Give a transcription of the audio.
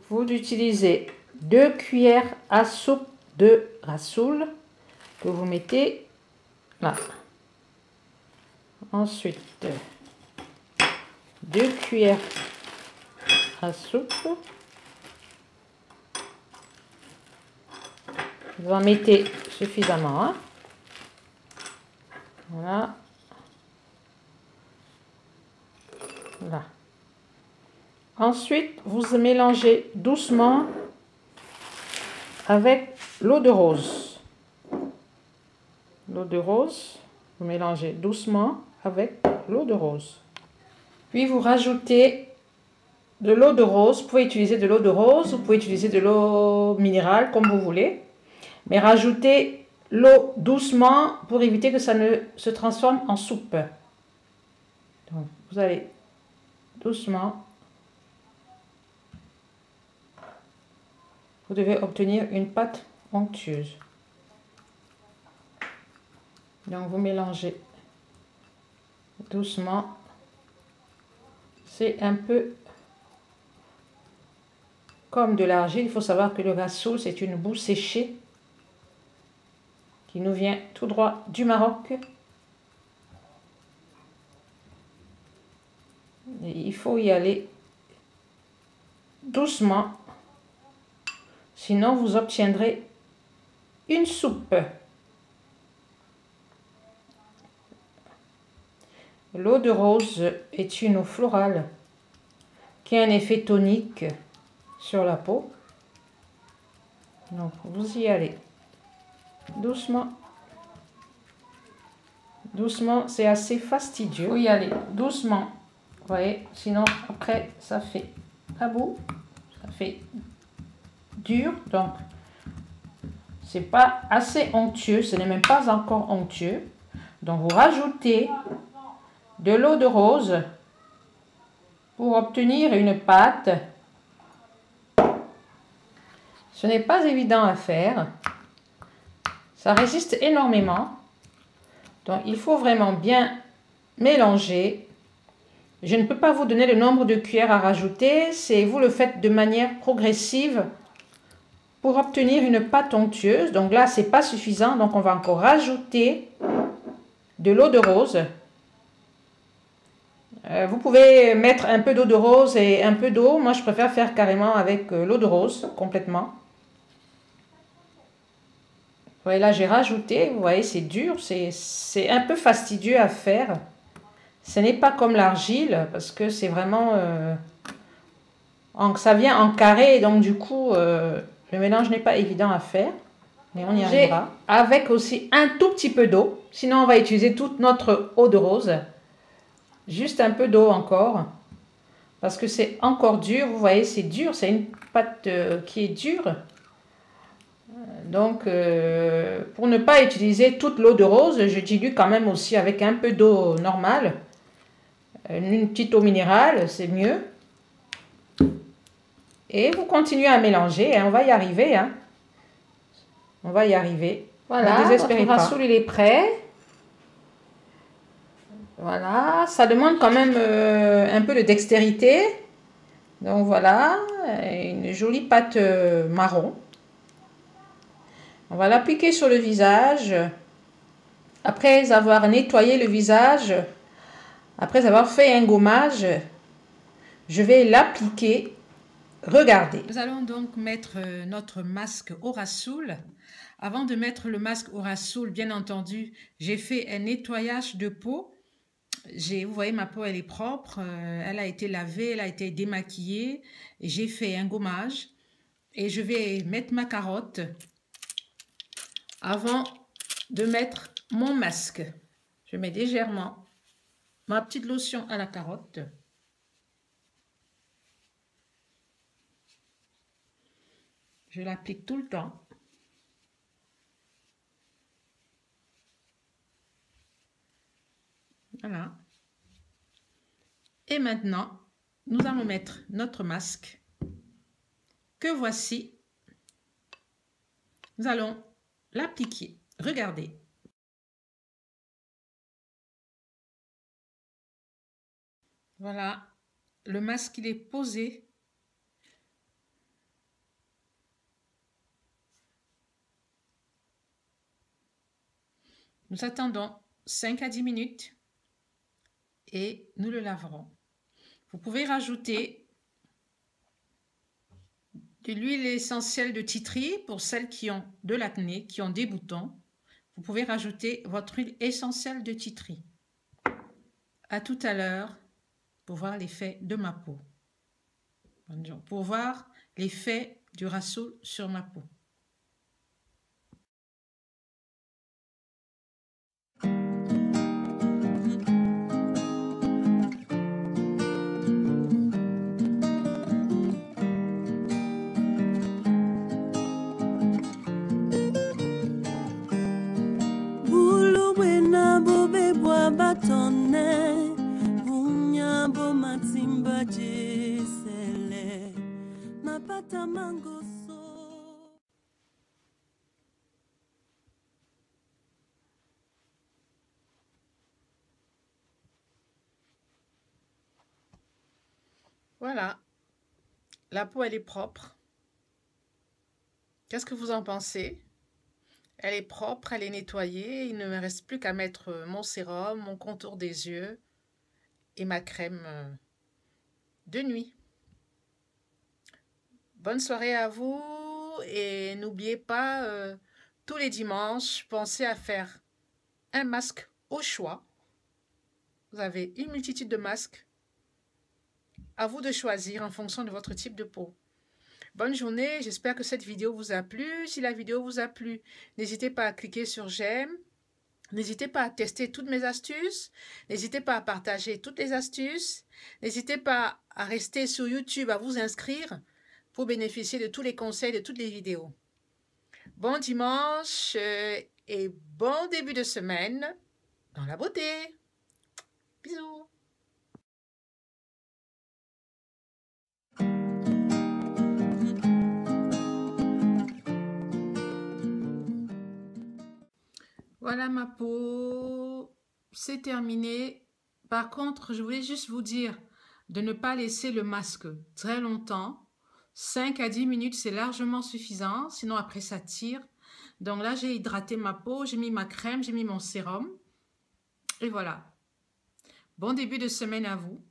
vous utilisez 2 cuillères à soupe de rassoul que vous mettez là. Ensuite, 2 cuillères à soupe. Vous en mettez suffisamment. Hein. Voilà. Là. Ensuite, vous mélangez doucement avec l'eau de rose. L'eau de rose, vous mélangez doucement avec l'eau de rose. Puis vous rajoutez de l'eau de rose. Vous pouvez utiliser de l'eau de rose, vous pouvez utiliser de l'eau minérale comme vous voulez. Mais rajoutez l'eau doucement pour éviter que ça ne se transforme en soupe. Donc, vous allez doucement. Vous devez obtenir une pâte onctueuse. Donc vous mélangez doucement. C'est un peu comme de l'argile. Il faut savoir que le rassoul, c'est une boue séchée qui nous vient tout droit du Maroc. Et il faut y aller doucement. Sinon, vous obtiendrez une soupe. L'eau de rose est une eau florale qui a un effet tonique sur la peau. Donc, vous y allez doucement. Doucement, c'est assez fastidieux. Vous y allez doucement. Vous voyez, sinon après, ça fait à bout. Ça fait dur. Donc, c'est pas assez onctueux. Ce n'est même pas encore onctueux. Donc, vous rajoutez de l'eau de rose pour obtenir une pâte. Ce n'est pas évident à faire. Ça résiste énormément. Donc, il faut vraiment bien mélanger. Je ne peux pas vous donner le nombre de cuillères à rajouter. C'est vous le faites de manière progressive pour obtenir une pâte onctueuse. Donc là, c'est pas suffisant. Donc, on va encore rajouter de l'eau de rose. Vous pouvez mettre un peu d'eau de rose et un peu d'eau. Moi, je préfère faire carrément avec l'eau de rose, complètement. Vous voyez, là, j'ai rajouté. Vous voyez, c'est dur. C'est un peu fastidieux à faire. Ce n'est pas comme l'argile, parce que c'est vraiment... ça vient en carré, donc du coup, le mélange n'est pas évident à faire. Mais on y arrivera. Avec aussi un tout petit peu d'eau. Sinon, on va utiliser toute notre eau de rose. Juste un peu d'eau encore. Parce que c'est encore dur. Vous voyez, c'est dur. C'est une pâte qui est dure. Donc, pour ne pas utiliser toute l'eau de rose, je dilue quand même aussi avec un peu d'eau normale. Une petite eau minérale, c'est mieux. Et vous continuez à mélanger. Hein, on va y arriver. Hein. On va y arriver. Voilà, notre rassoul, il est prêt. Voilà, ça demande quand même un peu de dextérité. Donc voilà, une jolie pâte marron. On va l'appliquer sur le visage. Après avoir nettoyé le visage, après avoir fait un gommage, je vais l'appliquer. Regardez. Nous allons donc mettre notre masque au rassoul. Avant de mettre le masque au rassoul, bien entendu, j'ai fait un nettoyage de peau. Vous voyez, ma peau, elle est propre. Elle a été lavée, elle a été démaquillée. J'ai fait un gommage. Et je vais mettre ma carotte avant de mettre mon masque. Je mets légèrement ma petite lotion à la carotte. Je l'applique tout le temps. Voilà. Et maintenant, nous allons mettre notre masque que voici. Nous allons l'appliquer. Regardez. Voilà. Le masque, il est posé. Nous attendons 5 à 10 minutes et nous le laverons. Vous pouvez rajouter de l'huile essentielle de titri pour celles qui ont de l'acné, qui ont des boutons. Vous pouvez rajouter votre huile essentielle de titri. À tout à l'heure pour voir l'effet de ma peau. Pour voir l'effet du Rassoul sur ma peau. Voilà, la peau elle est propre. Qu'est-ce que vous en pensez? Elle est propre, elle est nettoyée. Il ne me reste plus qu'à mettre mon sérum, mon contour des yeux et ma crème de nuit. Bonne soirée à vous et n'oubliez pas, tous les dimanches, pensez à faire un masque au choix. Vous avez une multitude de masques. À vous de choisir en fonction de votre type de peau. Bonne journée, j'espère que cette vidéo vous a plu. Si la vidéo vous a plu, n'hésitez pas à cliquer sur j'aime. N'hésitez pas à tester toutes mes astuces. N'hésitez pas à partager toutes les astuces. N'hésitez pas à rester sur YouTube, à vous inscrire pour bénéficier de tous les conseils, de toutes les vidéos. Bon dimanche et bon début de semaine dans la beauté. Bisous. Voilà ma peau, c'est terminé. Par contre, je voulais juste vous dire de ne pas laisser le masque très longtemps. 5 à 10 minutes, c'est largement suffisant, sinon après ça tire. Donc là, j'ai hydraté ma peau, j'ai mis ma crème, j'ai mis mon sérum. Et voilà. Bon début de semaine à vous.